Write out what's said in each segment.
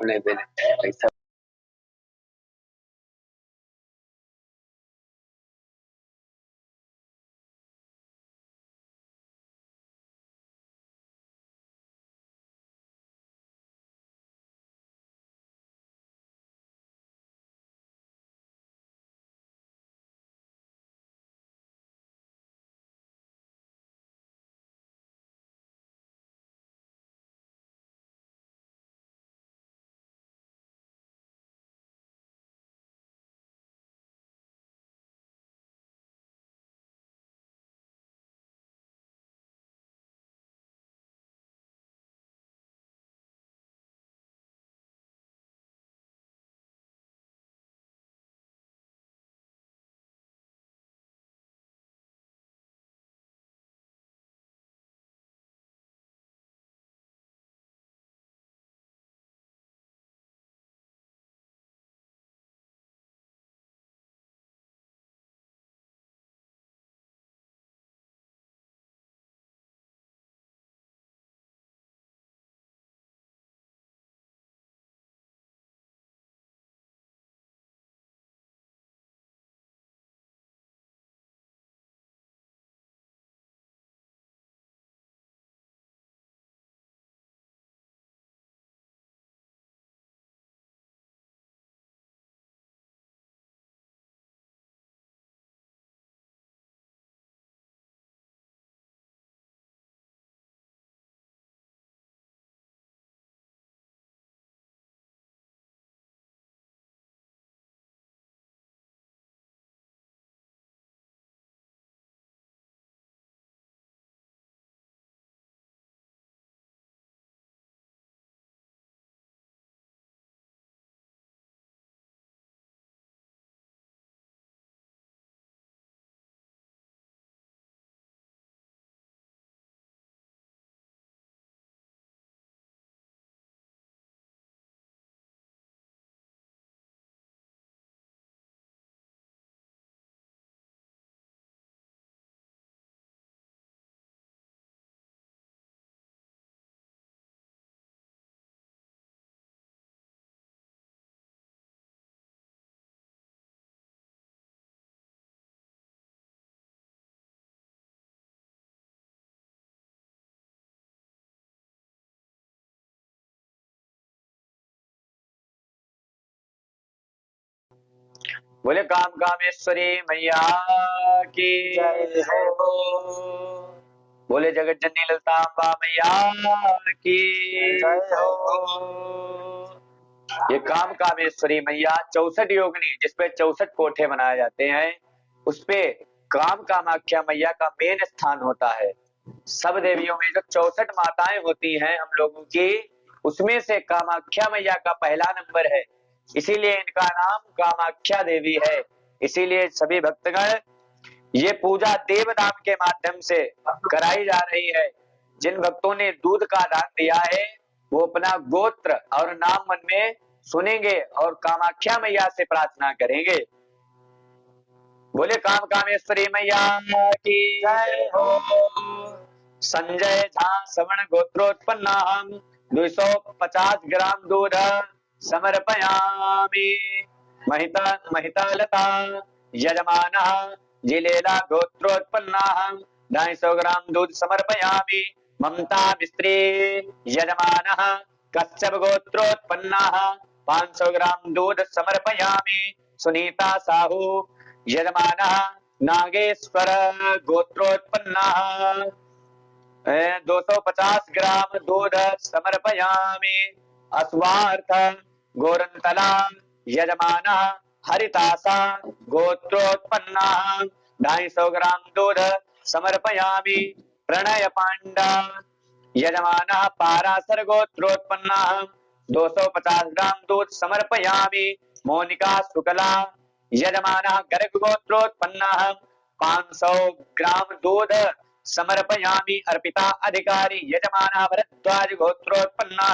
उन्हें ऐसा बोले काम कामेश्वरी मैया की जय हो। बोले जगत जननी ललिता अम्बा मैया की जय हो। ये काम कामेश्वरी मैया 64 योगिनी जिसपे 64 कोठे बनाए जाते हैं, उसपे काम कामाख्या मैया का मेन स्थान होता है। सब देवियों में जो 64 माताएं होती हैं हम लोगों की, उसमें से कामाख्या मैया का पहला नंबर है, इसीलिए इनका नाम कामाख्या देवी है। इसीलिए सभी भक्तगण ये पूजा देवदान के माध्यम से कराई जा रही है। जिन भक्तों ने दूध का दान दिया है वो अपना गोत्र और नाम मन में सुनेंगे और कामाख्या मैया से प्रार्थना करेंगे। बोले काम कामेश्वरी मैया की जय हो। संजय झा श्रवण गोत्रोत्पन्ना 250 ग्राम दूध समर्पयामि। महिता यजमानः जिलेला गोत्रोत्पन्ना 250 ग्राम दूध समर्पयामि। ममता मिस्त्री यजमानः कश्यप गोत्रोत्पन्ना 500 ग्राम दूध समर्पयामि। सुनीता साहू यजमानः नागेश्वर गोत्रोत्पन्ना 250 ग्राम दूध समर्पयामि। अस्वार्थ गोरंतला यजमानः हरितासा गोत्रोत्पन्ना 250 ग्राम दूध समर्पयामि। प्रणय पांडा यजमानः पारासर गोत्रोत्पन्ना 250 ग्राम दूध समर्पयामि। मोनिका शुक्ला यजमानः गर्ग गोत्रोत्पन्ना 500 ग्राम दूध समर्पयामि। अर्पिता अधिकारी यजमानः भरद्वाज गोत्रोत्पन्ना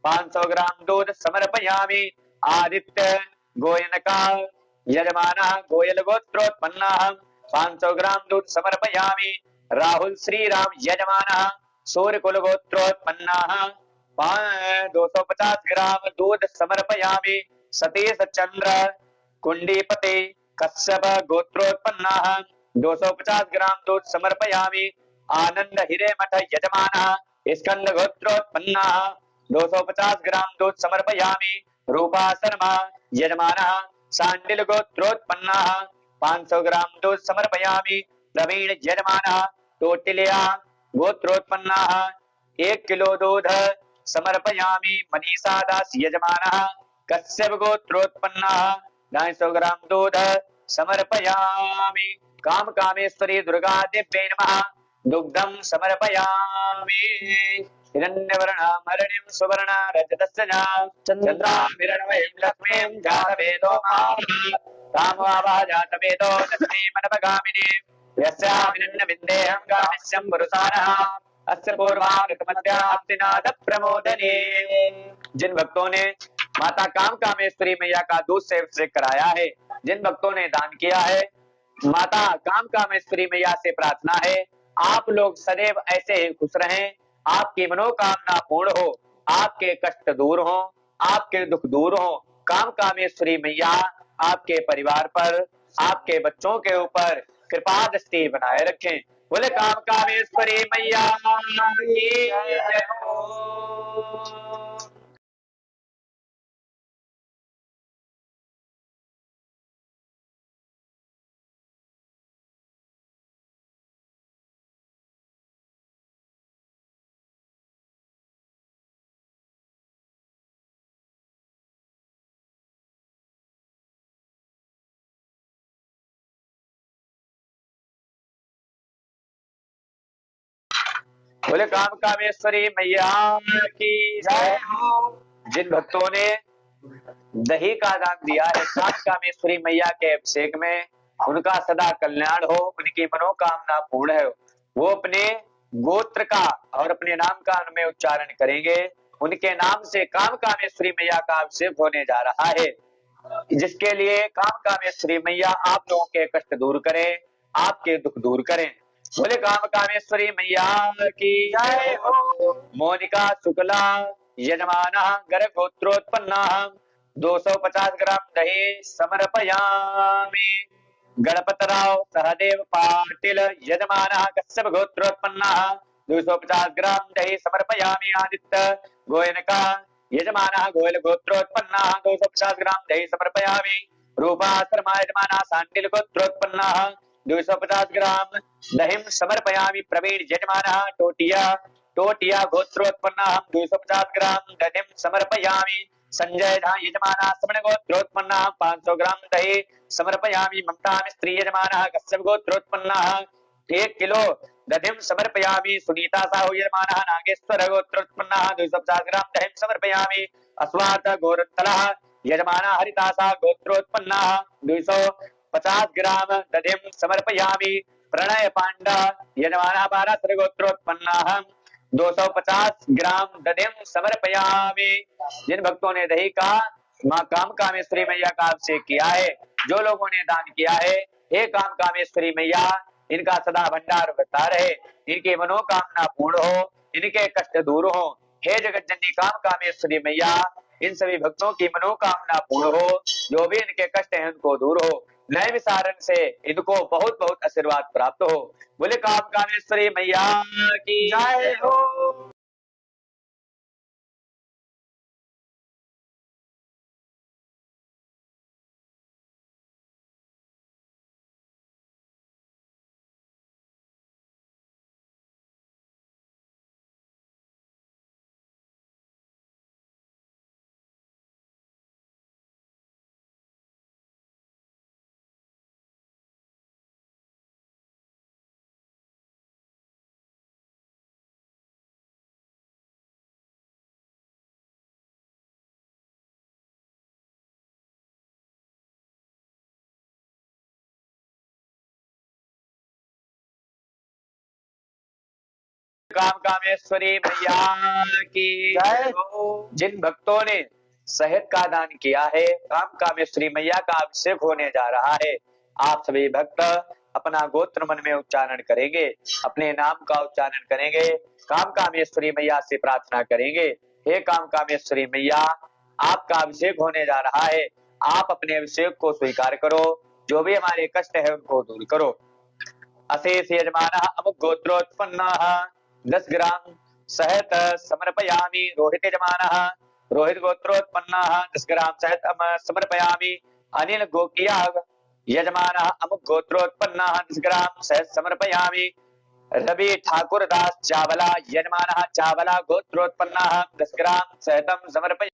500 ग्राम दूध समर्पयामि। आदित्य गोयनका यजमानः गोयल गोत्रोत्पन्ना 500 ग्राम दूध समर्पयामि। राहुल श्रीराम यजमानः सूर्यकुल गोत्रोत्पन्ना 250 ग्राम दूध समर्पयामि। सतीश चंद्र कुंडीपति कश्यप गोत्रोत्पन्नाः 250 ग्राम दूध समर्पयामि। आनंद हिरेमठ यजमानः स्कंद गोत्रोत्पन्नाः 250 ग्राम दूध समर्पयामि। रूपा शर्मा यजमानः सांडिल गोत्रोत्पन्नाः 500 ग्राम दूध समर्पयामि। प्रवीण यजमानः टोटिलिया गोत्रोत्पन्नाः 1 किलो दूध समर्पयामि। मनीषा दास यजमानः कश्यप गोत्रोत्पन्नाः 250 ग्राम दूध समर्पयामि। काम कामेश्वरी दुर्गा देव्यै नमः। दुग्धं समर्पयामि। हिरण्यवर्णां हरिणीं सुवर्णा रजतस्य चन्द्रामिरणमयीं लक्ष्मीं जातवेदो कामवावः जातवेदो लक्ष्मीमनपगामिनीं यस्याभिरण्यविन्देहं गामिष्यं पुरुषानः अस्य पूर्वामृतमध्याप्तिनाथ प्रमोदने। जिन भक्तों ने माता काम कामेश्वरी मैया का दूध से अभिषेक कराया है, जिन भक्तों ने दान किया है, माता काम कामेश्वरी मैया से प्रार्थना है आप लोग सदैव ऐसे ही खुश रहें, आपकी मनोकामना पूर्ण हो, आपके कष्ट दूर हो, आपके दुख दूर हो। काम कामेश्वरी मैया आपके परिवार पर, आपके बच्चों के ऊपर कृपा दृष्टि बनाए रखें। बोले काम कामेश्वरी मैया की जय हो। बोले काम कामेश्वरी मैया की जय हो। जिन भक्तों ने दही का दान दिया है काम कामेश्वरी मैया के अभिषेक में, उनका सदा कल्याण हो, उनकी मनोकामना पूर्ण है। वो अपने गोत्र का और अपने नाम का में उच्चारण करेंगे। उनके नाम से काम कामेश्वरी मैया का अभिषेक होने जा रहा है, जिसके लिए काम कामेश्वरी मैया आप लोगों के कष्ट दूर करें, आपके दुख दूर करें। बोले काम कामेश्वरी मैया की जय हो। मोनिका शुक्ला यजमानः गर्भगोत्रोत्पन्नाः 250 ग्राम दही समर्पयामि। गणपतराव सहदेव पाटिल यजमानः कश्यप गोत्रोत्पन्नाः 250 ग्राम दही समर्पयामि। आदित्य गोयनका यजमानः गोयल गोत्रोत्पन्नाः 250 ग्राम दही समर्पयामि। रूपा शर्मा यजमानः सांडिल गोत्रोत्पन्नाः 250 ग्राम दही समर्पयामि। प्रवीण यजमानः टोटिया गोत्रोत्पन्नाः 250 ग्राम दही समर्पयामि। संजय झा यजमानः श्रवण गोत्रोत्पन्नाः 500 ग्राम दही समर्पयामि। ममता मिस्त्री यजमानः कश्यप गोत्रोत्पन्नाः 1 किलो दधिं समर्पयामि। सुनीता साहू यजमानः नागेश्वर गोत्रोत्पन्नाः 250 ग्राम दधिं समर्पयामि। अस्वार्थ गोरतलः यजमानः हरिदासा गोत्रोत्पन्नाः 250 ग्राम दधिं समर्पयामि। प्रणय पांडा यजमानः बारासर गोत्रोत्पन्नाः 250 ग्राम दधिं समर्पयामि। जिन भक्तों ने दही का मां काम कामेश्वरी मैया का अभिषेक किया है, जो लोगों ने दान किया है, हे काम कामेश्वरी मैया इनका सदा भंडार बरता रहे, इनकी मनोकामना पूर्ण हो, इनके कष्ट दूर हो। हे जगत जननी काम कामेश्वरी मैया इन सभी भक्तों की मनोकामना पूर्ण हो, जो भी इनके कष्ट हैं उनको दूर हो। नए विसारण से इनको बहुत बहुत आशीर्वाद प्राप्त हो। बोले काम कामेश्वरी मैया की जय हो। काम कामेश्वरी मैया की जय हो। जिन भक्तों ने शहद का दान किया है, काम कामेश्वरी मैया का अभिषेक होने जा रहा है। आप सभी भक्त अपना गोत्र मन में उच्चारण करेंगे, अपने नाम का उच्चारण करेंगे, काम कामेश्वरी मैया से प्रार्थना करेंगे। हे काम कामेश्वरी मैया, आपका अभिषेक होने जा रहा है, आप अपने अभिषेक को स्वीकार करो, जो भी हमारे कष्ट है उनको दूर करो। अशेष यजमानः अमुक गोत्रोत्पन्नः 10 ग्राम सहत समर्पयामि। रोहित यजमानः रोहित गोत्रोत्पन्नः 10 ग्राम सहत समर्पयामि। अनिल गोकिया यजमानः अमुक गोत्रोत्पन्नः 10 ग्राम सहत समर्पयामि। रवि ठाकुर दास चावला यजमानः चावला गोत्रोत्पन्नः 10 ग्राम सहतम समर्पयामि।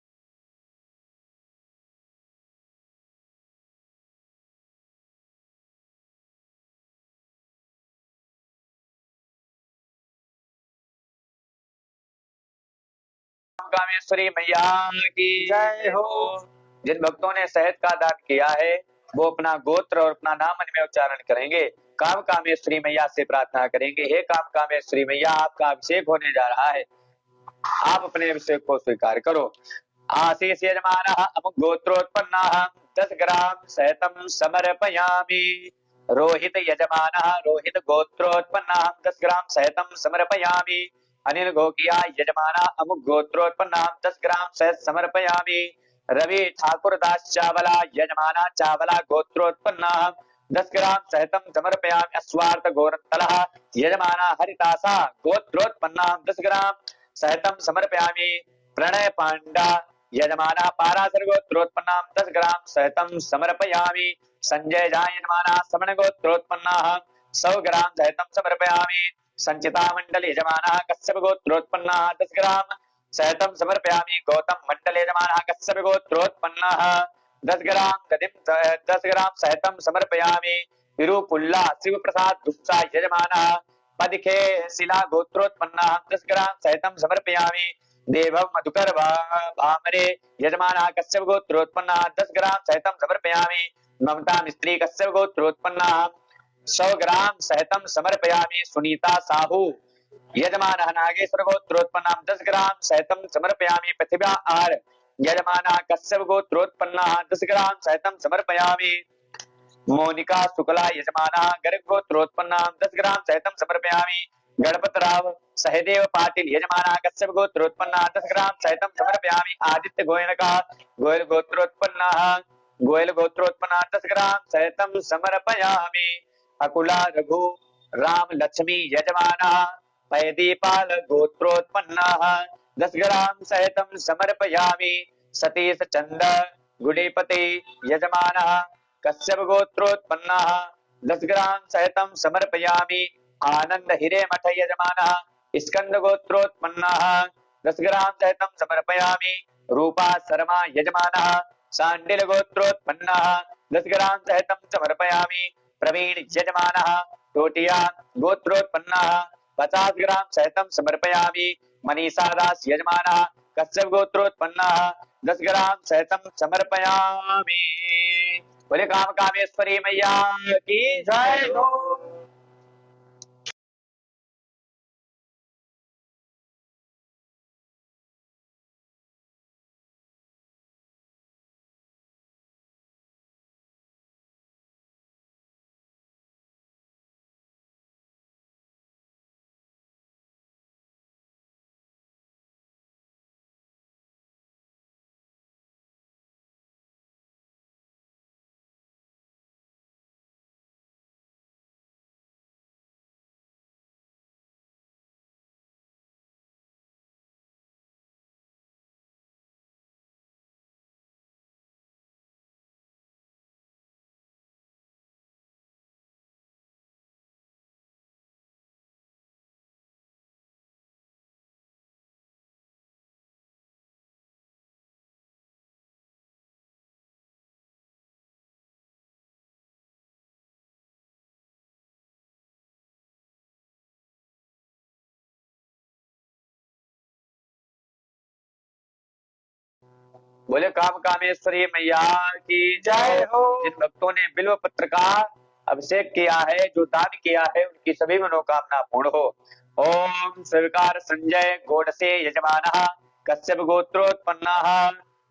कामेश्वरी मैया की जय हो। जिन भक्तों ने शहद का दान किया है वो अपना गोत्र और अपना नाम मन में उच्चारण करेंगे, काम कामेश्वरी मैया से प्रार्थना करेंगे, हे काम कामेश्वरी मैया, आपका अभिषेक होने जा रहा है, आप अपने अभिषेक को स्वीकार करो। आशीष यजमानः अमुक गोत्रोत्पन्नः 10 ग्राम सहतम समर्पयामि। रोहित यजमानः रोहित गोत्रोत्पन्नः 10 ग्राम सहतम समर्पयामि। अनिल गोकिया यजमानः अमुक गोत्रोत्पन्नः 10 ग्राम सहत समर्पयामि। रवि ठाकुर दास चावला यजमानः चावला गोत्रोत्पन्नः 10 ग्राम सहतम समर्पयामि। अस्वार्थ गोरतलः यजमानः हरितासा गोत्रोत्पन्नः 10 ग्राम सहतम समर्पयामि। प्रणय पांडा यजमानः पाराशर गोत्रोत्पन्नः 10 ग्राम सहतम समर्पयामि। संजय झा यजमानः समण गोत्रोत्पन्नः 100 ग्राम सहतम समर्पयामि। संचिता मंडल यजमानः कश्यप गोत्रोत्पन्नः 10 ग्राम सहतम समर्पयामि। गौतम मंडल यजमानः कश्यप गोत्रोत्पन्नः 10 ग्राम 10 ग्राम सहतम समर्पयामि। विरूपुल्ला शिव प्रसाद गुप्ता यजमानः पदिखे शिला गोत्रोत्पन्नः 10 ग्राम सहतम समर्पयामि। देवम मधुकर भामरे यजमानः कश्यप गोत्रोत्पन्नः 10 ग्राम सहतम समर्पयामि। ममता मिस्त्री कश्यप गोत्रोत्पन्नः 100 ग्राम सहतम समर्पयामि। सुनीता साहू यजमानः नागेश्वर गोत्रोत्पन्नः 10 ग्राम सहतम समर्पयामि। प्रतिभा आर यजमानः कश्यप गोत्रोत्पन्नः 10 ग्राम सहतम समर्पयामि। मोनिका शुक्ला यजमानः गर्ग गोत्रोत्पन्नः 10 ग्राम सहतम समर्पयामि। गणपतराव सहदेव पाटिल यजमानः कश्यप गोत्रोत्पन्नः 10 ग्राम सहतम समर्पयामि। आदित्य गोयनका गोयल गोत्रोत्पन्नः 10 ग्राम सहतम समर्पयामि। अकुला रघु राम लक्ष्मी यजमानः पैदीपाल गोत्रोत्पन्नः 10 ग्राम सहतम समर्पयामि। सतीश चंद गुडीपति यजमानः कश्यप गोत्रोत्पन्नः 10 ग्राम सहतम समर्पयामि। आनंद हिरेमठ यजमानः स्कंद गोत्रोत्पन्नः 10 ग्राम सहतम समर्पयामि। रूपा शर्मा यजमानः सांडिल गोत्रोत्पन्नः 10 ग्राम सहतम समर्पयामि। प्रवीण यजमानः टोटिया गोत्रोत्पन्नः 50 ग्राम सहतम समर्पयामि। मनीषा दास यजमानः कश्यप गोत्रोत्पन्नः 10 ग्राम सहतम समर्पयामि। बोले काम कामेश्वरी मैया की जय हो। बोले काम कामेश्वरी मैया की जय हो। जिन भक्तों ने बिल्व पत्र का अभिषेक किया है, जो दान किया है, उनकी सभी मनोकामना पूर्ण हो। ओम स्वीकार संजय गोडसे यजमानः कश्यप गोत्रोत्पन्नः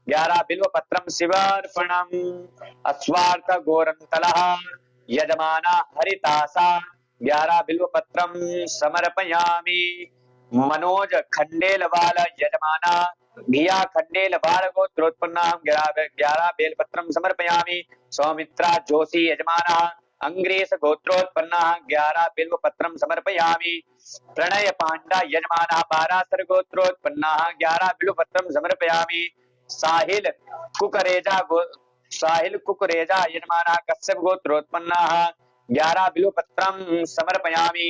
11 बिल्व पत्रम शिवार्पणम। अस्वार्थ गोरंतलः यजमानः हरितासा 11 बिल्व पत्रम समर्पयामि। मनोज खंडेल बाल यजमाना घिया खंडेल बाल गोत्रोत्पन्ना 11 बेलपत्रम समर्पयामि। सौमित्रा जोशी यजमाना अंग्रेस गोत्रोत्पन्ना 11 बिल्वपत्रम समर्पयामि। प्रणय पांडा यजमाना 12 सर्गोत्रोत्पन्ना 11 बिल्वपत्रम समर्पयामि। साहिल कुकरेजा यजमाना कश्यप गोत्रोत्पन्ना 11 बिल्वपत्रम समर्पयामि।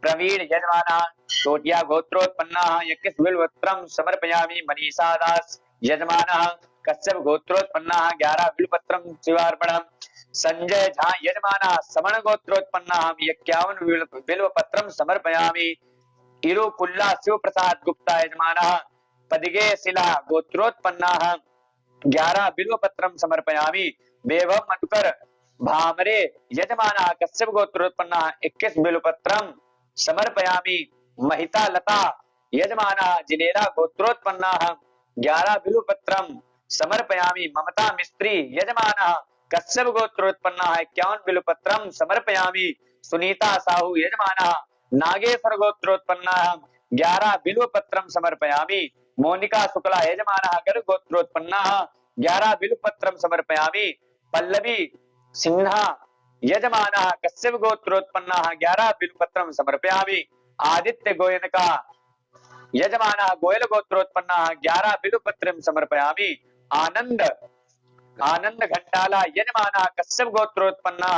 प्रवीण यजमाना टोटिया गोत्रोत्पन्ना 21 बिल्वपत्रम समर्पयामि। मनीषा दास यजमाना कश्यप गोत्रोत्पन्ना 11 बिल्वपत्रम शिवार्पणम्। संजय झा यजमाना समण गोत्रोत्पन्ना 51 बिल्वपत्रम समर्पयामि। इरुकुल्ला शिव प्रसाद गुप्ता यजमाना पदिगे शिला गोत्रोत्पन्ना 11 बिल्वपत्रम समर्पयामि। वैभव मधुकर भामरे यजमाना कश्यप गोत्रोत्पन्ना 21 बिल्वपत्रम समर्पयामि। महिता लता यजमाना जिनेरा गोत्रोत्पन्ना 11 बिल्वपत्रम समर्पयामि। ममता मिस्त्री यजमाना कश्यप गोत्रोत्पन्ना 51 बिल्वपत्रम समर्पयामि। सुनीता साहू यजमाना नागेश्वर गोत्रोत्पन्ना 11 बिल्वपत्रम समर्पयामि। मोनिका शुक्ला यजमाना गर्ग गोत्रोत्पन्ना 11 बिल्वपत्रम समर्पयामि। पल्लवी सिन्हा यजमाना कश्यप गोत्रोत्पन्ना 11 बिल्वपत्रम समर्पयामि। आदित्य गोयनका यजमाना गोयल गोत्रोत्पन्ना 11 बिल्वपत्रम समर्पयामि। आनंद घंटाला यजमाना कश्यप गोत्रोत्पन्ना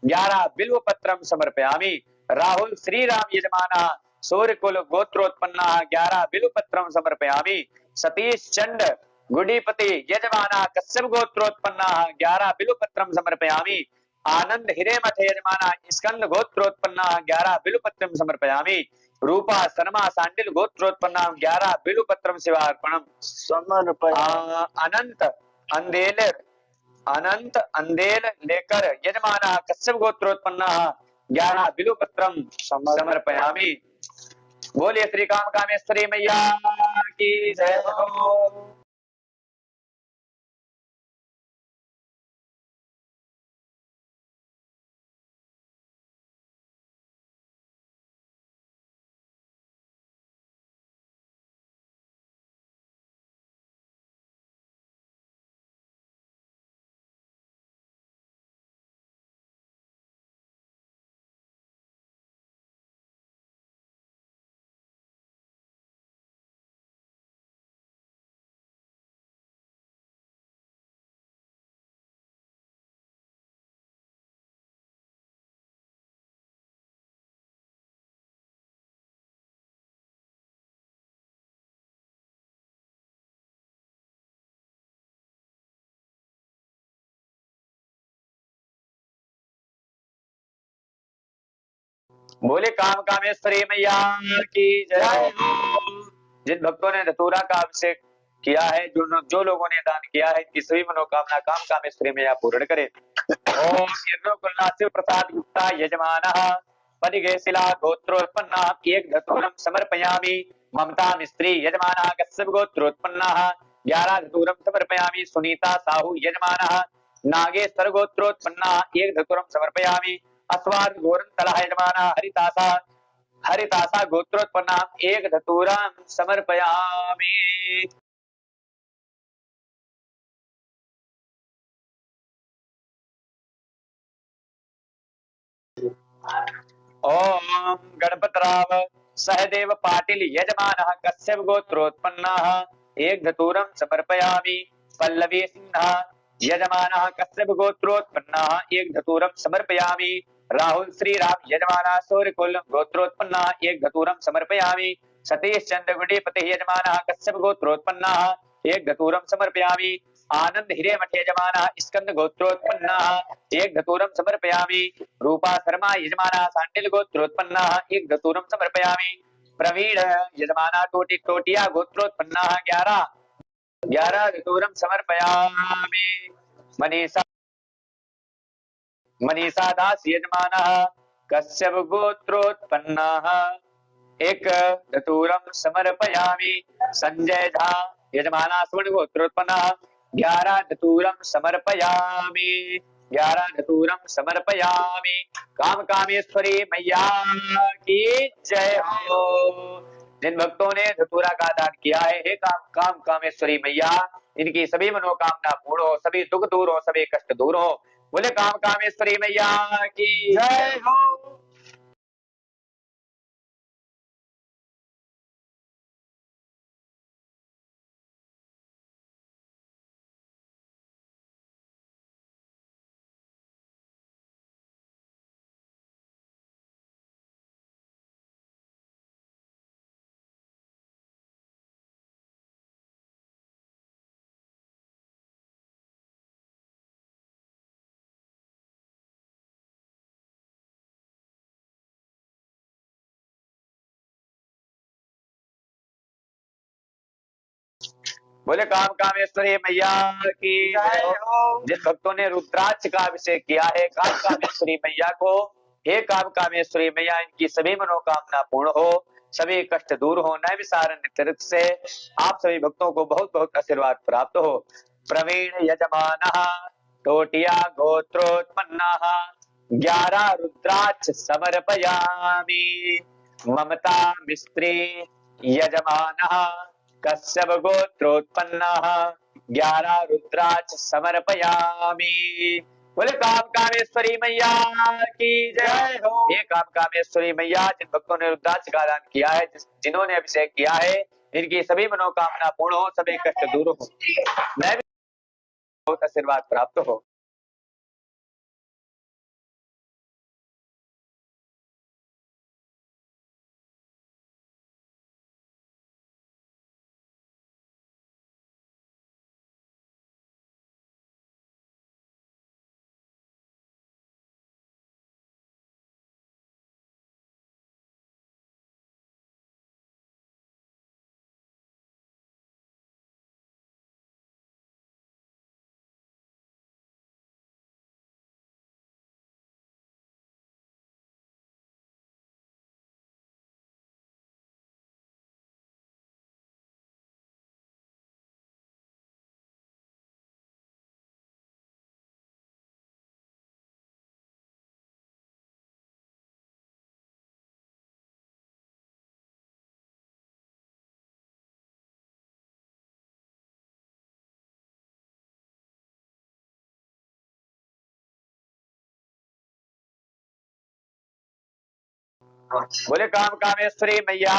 11 बिल्वपत्रम समर्पयामि। राहुल श्रीराम यजमाना सूर्यकुल गोत्रोत्पन्ना 11 बिल्वपत्रम समर्पयामि। सतीश चंद गुडीपति यजमाना कश्यप गोत्रोत्पन्ना 11 बिल्वपत्रम समर्पयामि। आनंद हिरेमठ यजमाना स्कंद गोत्रोत्पन्ना 11 बिल्वपत्रम समर्पयामि। रूपा शर्मा सांडिल गोत्रोत्पन्ना 11 बिल्वपत्रम शिवार्पणम समर्पयामि। अनंत अंदेल लेकर यजमाना कश्यप गोत्रोत्पन्ना 11 बिल्वपत्रम समर्पयामि। बोलिए श्री काम कामेश्वरी मैया की जय हो। बोले काम कामेश्वरी मैया की जय हो। जिन भक्तों ने धतूरा का अभिषेक किया है, जो लोगों ने दान किया है, इनकी सभी मनोकामना काम कामेश्वरी मैया पूर्ण करे। ओम शिव प्रसाद गुप्ता यजमानः पदिगेशिला गोत्रोत्पन्ना 1 धतूरम समर्पयामि। ममता मिस्त्री यजमानः कश्यप गोत्रोत्पन्ना 11 धतूरम समर्पयामि। सुनीता साहू यजमानः नागेश्वर गोत्रोत्पन्ना 1 धतूरम समर्पयामि। अस्वाद गोरंतला यजमानः हरितासा गोत्रोत्पन्ना 1 धतूरम समर्पयामि। ओम गणपतराव सहदेव पाटिल यजमानः कश्यप गोत्रोत्पन्नाः 1 धतूरम समर्पयामि। पल्लवी सिन्हा यजमानः कश्यप गोत्रोत्पन्नाः 1 धतूरम समर्पयामि। राहुल श्रीराम यजमानः सूर्यकुल गोत्रोत्पन्नाः 1 धतूरम समर्पयामि। सतीश चंद्र गुडीपति यजमानः कश्यप गोत्रोत्पन्नाः 1 धतूरम समर्पयामि। आनंद हिरेमठ यजमानः स्कंद गोत्रोत्पन्नाः 1 धतूरम समर्पयामि। रूपा शर्मा यजमानः सांडिल गोत्रोत्पन्नाः 1 धतूरम समर्पयामि। प्रवीण यजमानः टोटिया गोत्रोत्पन्नाः 11 धतूरम समर्पयामि। मनीषा दास यजमानः कश्यप गोत्रोत्पन्नाः 1 धतूरम समर्पयामि। संजय झा यजमानः स्वर्ण गोत्रोत्पन्नाः 11 धतूरम समर्पयामि। 11 धतूरम समर्पयामि। काम कामेश्वरी मैया की जय हो। जिन भक्तों ने धतूरा का दान किया है, हे काम कामेश्वरी मैया, इनकी सभी मनोकामना पूर्ण हो, सभी दुख दूर हो, सभी कष्ट दूर हो। बोले काम कामेश्वरी मैया की जय हो। बोले काम कामेश्वरी मैया की जय हो। जिन भक्तों ने रुद्राक्ष का अभिषेक किया है, काम कामेश्वरी मैया को, हे काम कामेश्वरी मैया, इनकी सभी मनोकामना पूर्ण हो, सभी कष्ट दूर हो, नए विसारण तीर्थ से आप सभी भक्तों को बहुत बहुत आशीर्वाद प्राप्त हो। प्रवीण यजमानः टोटिया गोत्रोत्पन्ना 11 रुद्राक्ष समर्पयामि। ममता मिस्त्री यजमानः कश्यप गोत्रोत्पन्नः 11 रुद्राक्ष समर्पयामि। बोले काम कामेश्वरी मैया की जय हो। ये काम कामेश्वरी मैया, जिन भक्तों ने रुद्राक्ष का दान किया है, जिन्होंने अभिषेक किया है, इनकी सभी मनोकामना पूर्ण हो, सभी कष्ट दूर हो, मैं भी बहुत आशीर्वाद प्राप्त हो। बोले काम कामेश्वरी मैया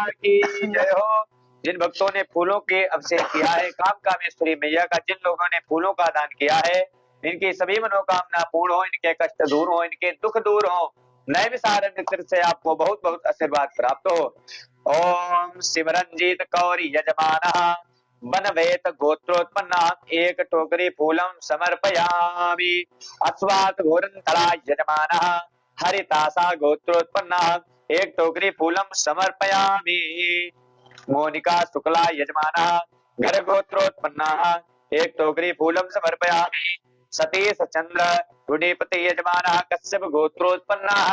की जय हो। जिन भक्तों ने फूलों के अभिषेक किया है, काम कामेश्वरी मैया का, जिन लोगों ने फूलों का दान किया है, इनकी सभी मनोकामना पूर्ण हो, इनके कष्ट दूर हो, इनके दुख दूर हो, नए विसारण तीर्थ से आपको बहुत बहुत आशीर्वाद प्राप्त हो। ओम शिवरंजीत कौरी यजमानः बनवेत गोत्रोत्पन्ना 1 टोकरी फूलम समर्पयामि। अस्वात् घोरंतरा यजमानः हरितासा गोत्रोत्पन्ना 1 टोकरी फूलम समर्पयामि। मोनिका शुक्ला यजमानः घर गोत्रोत्पन्नाः 1 टोकरी फूलम समर्पयामि। सतीश चंद्र रुडिपति यजमानः कश्यप गोत्रोत्पन्नाः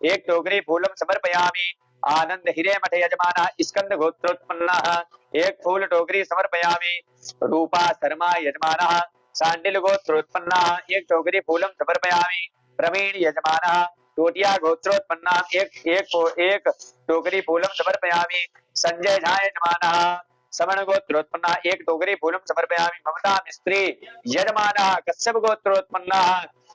1 टोकरी फूलम समर्पयामि। आनंद हिरेमठ यजमानः स्कंद गोत्रोत्पन्नाः 1 फूल टोकरी समर्पयामि। रूपा शर्मा यजमानः सांडिल गोत्रोत्पन्नाः 1 टोकरी फूलम समर्पयामि। प्रवीण यजमानः टोटिया गोत्रोत्पन्नाः 1 टोकरी फूलम समर्पयामि। संजय झा यजमानः समण गोत्रोत्पन्नाः 1 टोकरी फूलम समर्पयामि। ममता मिस्त्री यजमानः कश्यप गोत्रोत्पन्नाः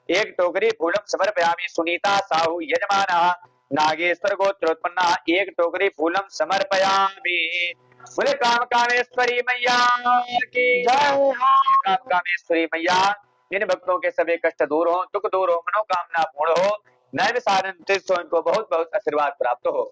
1 टोकरी फूलम समर्पयामि। सुनीता साहू यजमानः नागेश्वर गोत्रोत्पन्नाः 1 टोकरी फूलम समर्पयामि। बोले काम कामेश्वरी मैया की जय हो। काम कामेश्वरी मैया, इन भक्तों के सभी कष्ट दूर हो, दुख दूर हो, मनोकामना पूर्ण हो, नए विसारण तीर्थ हो, इनको बहुत बहुत आशीर्वाद प्राप्त हो।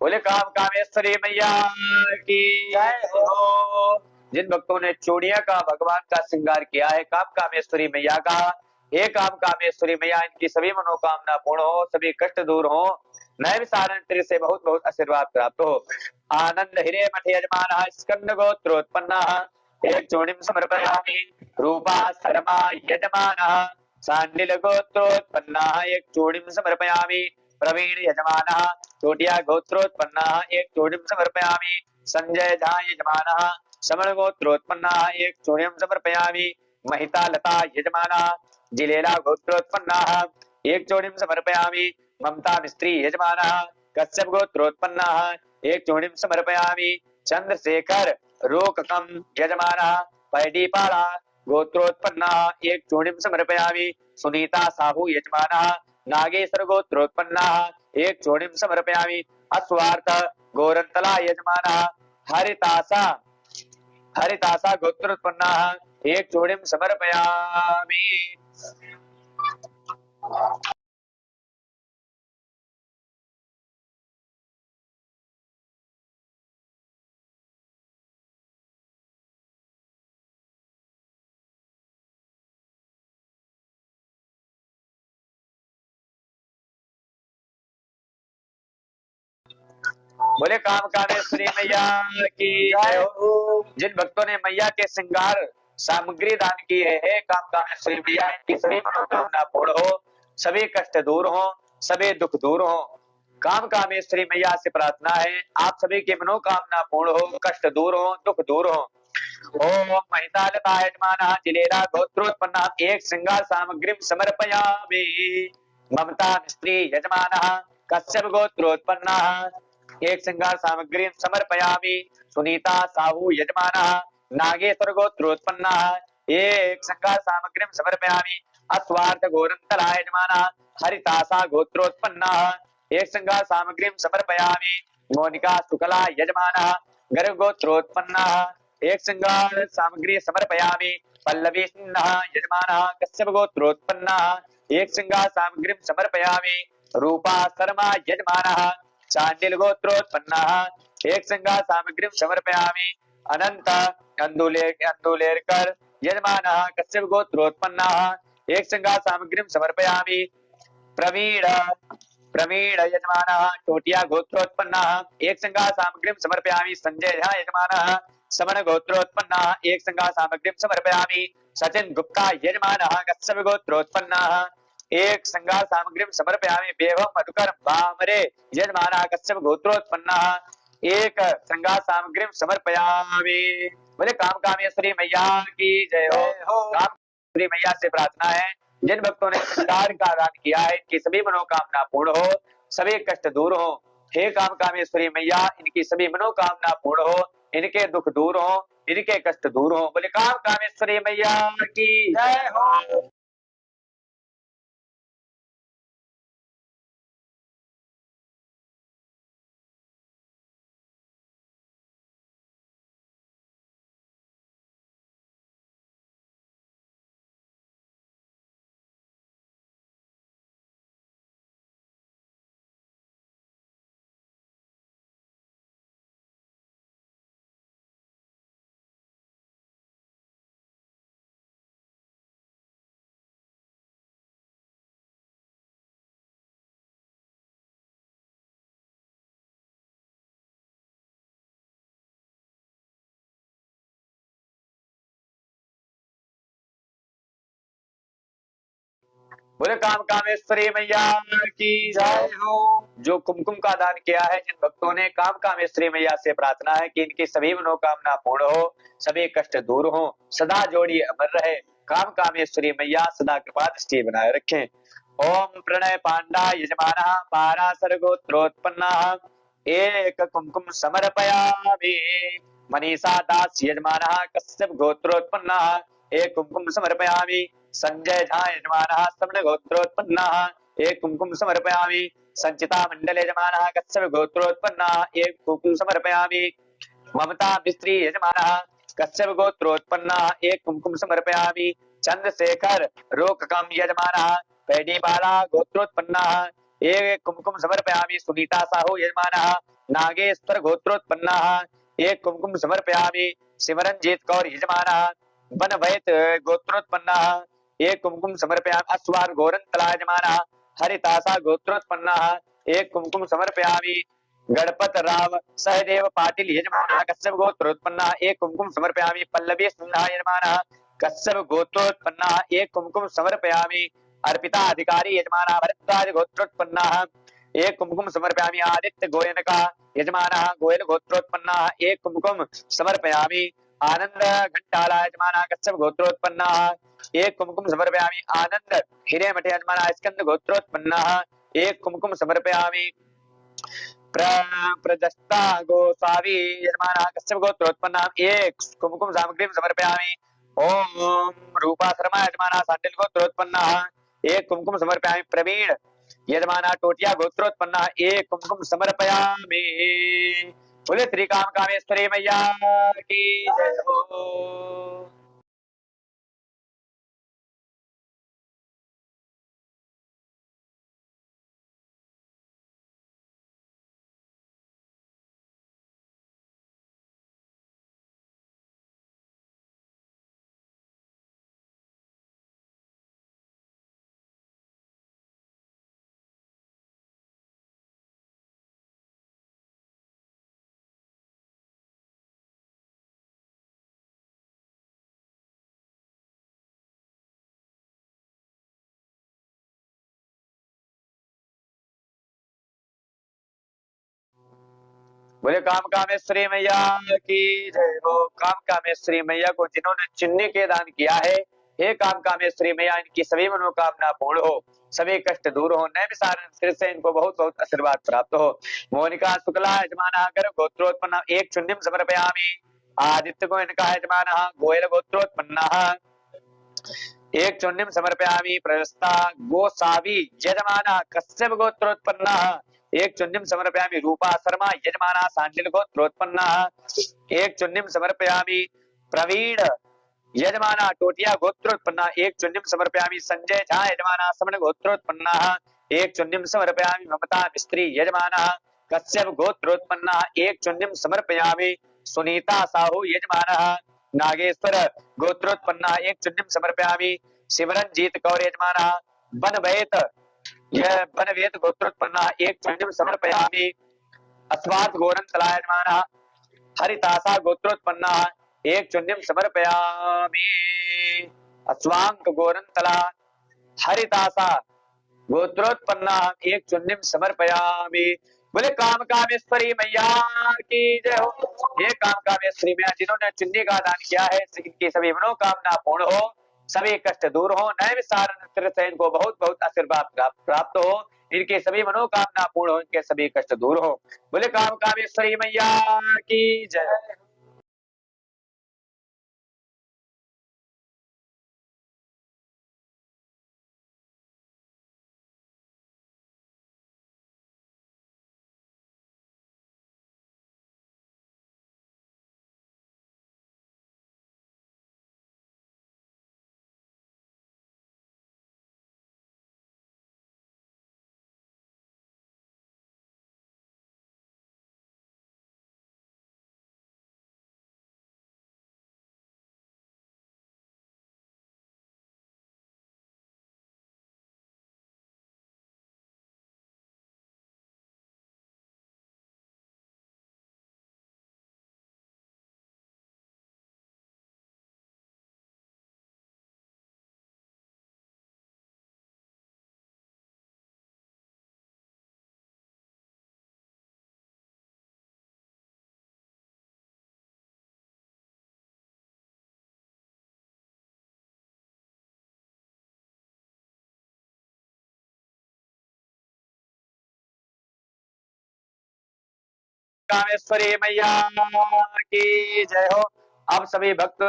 बोले काम कामेश्वरी मैया की जय हो। जिन भक्तों ने चूड़िया का भगवान का श्रृंगार किया है काम कामेश्वरी मैया का, हे काम कामेश्वरी मैया इनकी सभी मनोकामना पूर्ण हो, सभी कष्ट दूर हो, नए सारण तेरे से बहुत बहुत आशीर्वाद प्राप्त हो। आनंद हिरे मठ यजमान स्कंद गोत्रोत्पन्न एक चूड़िम समर्पयामि रूपा शर्मा यजमान सांडिल गोत्रोत्पन्न एक चूड़िम समर्पयामि प्रवीण यजमान चोटिया गोत्रोत्पन्न एक चूड़िम समर्पयामि संजय झा यजमान समण गोत्रोत्पन्न एक चूड़िम समर्पयामि महिता लता यजमान जिलेला गोत्रोत्पन्न एक चूड़िम समर्पयामि ममता मिस्त्री यजमान कश्यप गोत्रोत्पन्न एक चूड़िम समर्पयामि चंद्रशेखर रोककम यजमान पैडीपाला गोत्रोत्पन्न एक चूड़िम समर्पयामि सुनीता साहू यजमान नागेश्वर गोत्रोत्पन्न एक चूड़िम समर्पयामि अस्वार्थ गोरंतला यजमान हरितासा गोत्रोत्पन्न एक चूड़िम समर्पयामि। बोले काम कामेश्वरी मैया की जय हो। जिन भक्तों ने मैया के श्रृंगार सामग्री दान की है काम कामेश्वरी मैया इनकी सभी मनोकामना पूर्ण हो, सभी कष्ट दूर हो, सभी दुख दूर हो। काम कामेश्वरी मैया से प्रार्थना है आप सभी की मनोकामना पूर्ण हो, कष्ट दूर हो, दुख दूर हो। ओम महितालता यजमान जिलेरा गोत्रोत्पन्न एक श्रृंगार सामग्री समर्पयामि ममता मिस्त्री यजमान कश्यप गोत्रोत्पन्न एक श्रृंगार सामग्री समर्पयामि सुनीता साहू यजमान नागेश्वर गोत्रोत्पन्न एक श्रृंगार सामग्री समर्पयामि अस्वार्थ गोरंतला यजमान हरितासा गोत्रोत्पन्न एक श्रृंगार सामग्री समर्पयामि मोनिका शुक्ला यजमान गर्ग गोत्रोत्पन्न एक श्रृंगार सामग्री समर्पयामि पल्लवी सिन्हा यजमान कश्यप गोत्रोत्पन्न एक श्रृंगार सामग्री समर्पयामि रूपा शर्मा यजमान चांडिल गोत्रोत्पन्न एक श्रृंगार सामग्री समर्पयामि अनंत अंदुलेरकर यजमान कश्यप गोत्रोत्पन्न एक श्रृंगार सामग्री समर्पयामि प्रवीण यजमान टोटिया गोत्रोत्पन्न एक श्रृंगार सामग्री समर्पयामि संजय झा यजमान समण गोत्रोत्पन्न एक श्रृंगार सामग्री समर्पयामि सचिन गुप्ता यजमान कश्यप गोत्रोत्पन्न एक श्रृंगार सामग्री समर्पयामि बेभम मधुकर भामरे यजमान कश्यप गोत्रोत्पन्न एक श्रृंगार सामग्री समर्पयामि। बोले काम कामेश्वरी मैया की जय हो। काम कामेश्वरी मैया से प्रार्थना है जिन भक्तों ने श्रृंगार का दान किया है इनकी सभी मनोकामना पूर्ण हो, सभी कष्ट दूर हो। हे काम कामेश्वरी मैया इनकी सभी मनोकामना पूर्ण हो, इनके दुख दूर हो, इनके कष्ट दूर हो। बोले काम कामेश्वरी मैया की जय हो। बोले काम कामेश्वरी मैया की जय हो। जो कुमकुम का दान किया है जिन भक्तों ने काम कामेश्वरी मैया से प्रार्थना है कि इनकी सभी मनोकामना पूर्ण हो, सभी कष्ट दूर हो, सदा जोड़ी अमर रहे। काम कामेश्वरी मैया सदा कृपा दृष्टि बनाए रखें। ओम प्रणय पांडा यजमान पारासर गोत्रोत्पन्न एक कुमकुम समर्पयामि मनीषा दास यजमान कश्यप गोत्रोत्पन्न एक कुमकुम समर्पयामि संजय झा यजमान समण गोत्रोत्पन्न एक कुमकुम समर्पयामि संचिता मंडल यजमान कश्यप गोत्रोत्पन्न एक कुमकुम समर्पयामि ममता मिस्त्री यजमान कश्यप गोत्रोत्पन्न एक कुमकुम समर्पयामि चंद्रशेखर रोककम यजमान पैडीपाला गोत्रोत्पन्न एक कुमकुम समर्पयामि सुनीता साहू यजमान नागेश्वर गोत्रोत्पन्ना एक कुमकुम समर्पयामि सिमरनजीत कौर यजमाना बनवैत गोत्रोत्पन्ना एक कुमकुम समर्पयामि अश्वार गोरंतला यजमाना हरितासा गोत्रोत्पन्ना एक कुमकुम समर्पयामि गणपत राव सहदेव पाटिल यजमाना कश्यप गोत्रोत्पन्ना एक कुमकुम समर्पयामि पल्लवी सिन्हा यजमाना कश्यप गोत्रोत्पन्ना एक कुमकुम समर्पयामि अर्पिता अधिकारी यजमाना भरद्वाज गोत्रोत्पन्ना एक कुमकुम समर्पयामि आदित्य गोयनका यजमाना गोयल गोत्रोत्पन्ना एक कुमकुम समर्पयामि आनंद घंटाला यजमाना कश्यप गोत्रोत्पन्ना एक कुमकुम समर्पयामि आनंद हिरेमठ यजमाना स्कंद गोत्रोत्पन्ना एक कुमकुम समर्पयामि प्रदस्ता गोसावी यजमाना कश्यप गोत्रोत्पन्ना एक कुमकुम सामग्री समर्पयामि ओम रूपा शर्मा यजमाना सांडिल गोत्रोत्पन्ना एक कुमकुम समर्पयामि प्रवीण यजमाना टोटिया गोत्रोत्पन्ना एक कुमकुम समर्पयामि बोले श्री काम कामेश्वरी मैया की जय हो। बोले काम कामेश्वरी मैया की जय हो। काम कामेश्वरी मैया को जिन्होंने चुन्नी के दान किया है, हे काम कामेश्वरी मैया इनकी सभी मनोकामना पूर्ण हो, सभी कष्ट दूर हो, नए विसारण से इनको बहुत बहुत आशीर्वाद प्राप्त हो। मोनिका शुक्ला यजमाना कर गोत्रोत्पन्न एक चुन्नीम समर्पयामि आदित्य को इनका यजमाना गोयल गोत्रोत्पन्न एक चुन्नीम समर्पयामि प्रस्ता गोसावी यजमाना कश्यप गोत्रोत्पन्न एक चुन्नीम समर्पयामि रूपा शर्मा यजमाना सांडिल गोत्रोत्पन्न एक चुन्नीम समर्पयामि प्रवीण यजमाना टोटिया गोत्रोत्पन्न एक चुन्नीम समर्पयामि संजय झा यजमाना समन गोत्रोत्पन्न एक चुन्नीम समर्पयामि ममता मिस्त्री यजमाना कश्यप गोत्रोत्पन्न एक चुन्नीम समर्पयामि सुनीता साहू यजमाना नागेश्वर गोत्रोत्पन्न एक चुन्नीम समर्पयामि सिमरनजीत कौर यजमाना बनवेत यह बनवेत गोत्रोत्पन्न एक चुन्नीम समर्पयामि अस्वात गोरंतला यजमाना हरितासा गोत्रोत्पन्न एक चुन्नीम समर्पयामि अस्वांक गोरंतला हरितासा गोत्रोत्पन्न एक चुन्नीम समर्पयामि। बोले काम कामेश्वरी मैया की जय हो। ये काम कामेश्वरी मैया जिन्होंने चुन्नी का दान किया है, इनकी सभी मनोकामना पूर्ण हो, सभी कष्ट दूर हो, नए विसारण से इनको बहुत बहुत आशीर्वाद प्राप्त हो, इनके सभी मनोकामना पूर्ण हो, इनके सभी कष्ट दूर हो। बोले काम कामेश्वरी मैया की जय। कामेश्वरी मैया की जय हो। अब सभी भक्त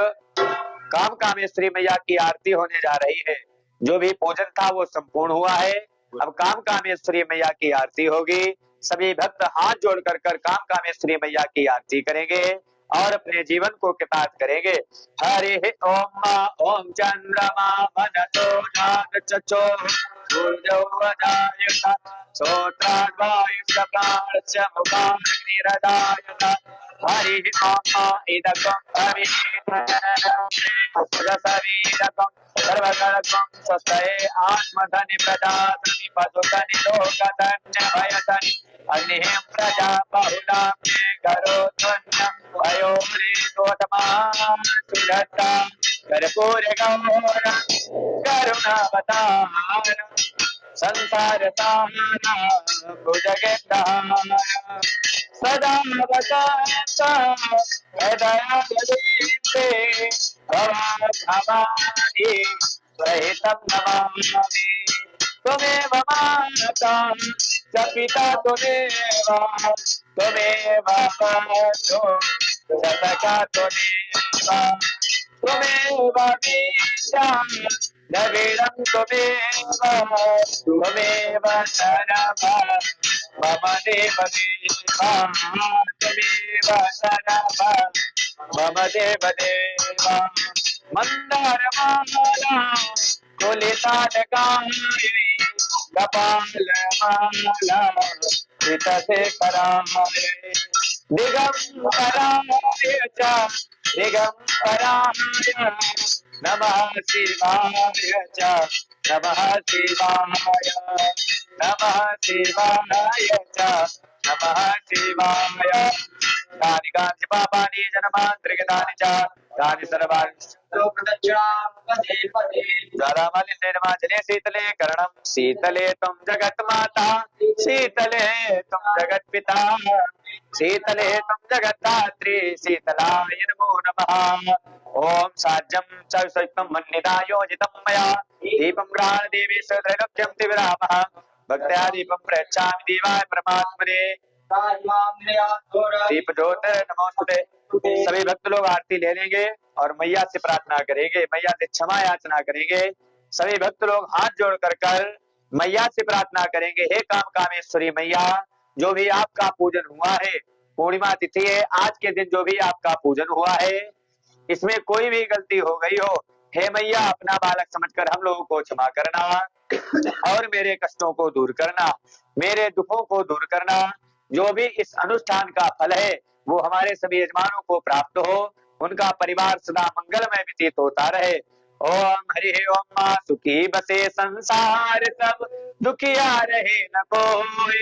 काम कामेश्वरी मैया की आरती होने जा रही है। जो भी पूजन था वो संपूर्ण हुआ है। अब काम कामेश्वरी मैया की आरती होगी। सभी भक्त हाथ जोड़ कर काम कामेश्वरी मैया की आरती करेंगे। और अपने जीवन को कृतार्थ करेंगे। हरि ओम मा ओम चंद्रमा मनसो जात चचो सूर्योदयायत श्रोत्राद्वायुश्च प्राणश्च मुखाग्निरदायत हरि ओम इदकं अविरकं सर्वगणकं स्वस्तये आत्मधनि प्रजाधनि पशुधनि लोकधन्य भयधनि अग्निः प्रजा बहुलां मे करोत्वन्यं वयोमृतोतमा सुदत्ता कर्पूरगौरं करुणावतारम् संसार सारा भुजगेन्द्र सदा वसंत हृदयालये भवानी सहितं नमामि त्वमेव माता च पिता त्वमेव बन्धु च सखा त्वमेव विद्या नवीनं त्वमेव शरणं मम देव देवा त्वमेव शरणं मम देव देवा मन्दारमाला कुलिताटकायै कपालमाला कृतशेखराय दिगम्बराय च दिगम्बराय नमः शिवाय च नमः शिवाय नमः शिवाय च नमः शिवाय तानि कानि पापानि जन्मान्तरितानि च तानि सर्वाणि जले शीतले करणं शीतले त्वं जगन्माता शीतले त्वं जगत्पिता शीतले त्वं जगद्धात्री शीतलाय नमो नमः ओम साज्यं च विश्वं मन्निता योजितं मया दीपं गृहाणदेवी त्रैलोक्यं दिविरामः भक्त्या दीपं प्रयच्छामि देवाय परमात्मने दीप ज्योति नमोस्तुते। सभी भक्त लोग आरती ले लेंगे और मैया से प्रार्थना करेंगे, मैया से क्षमा याचना करेंगे। सभी भक्त लोग हाथ जोड़ कर मैया से प्रार्थना करेंगे, हे काम कामेश्वरी मैया, जो भी आपका पूजन हुआ है, पूर्णिमा तिथि है, आज के दिन जो भी आपका पूजन हुआ है, इसमें कोई भी गलती हो गई हो, हे मैया अपना बालक समझकर हम लोगों को क्षमा करना और मेरे कष्टों को दूर करना, मेरे दुखों को दूर करना। जो भी इस अनुष्ठान का फल है वो हमारे सभी यजमानों को प्राप्त हो, उनका परिवार सदा मंगलमय व्यतीत होता रहे। ओम हरि ओम मां सुखी बसे संसार सब दुखिया रहे न कोई,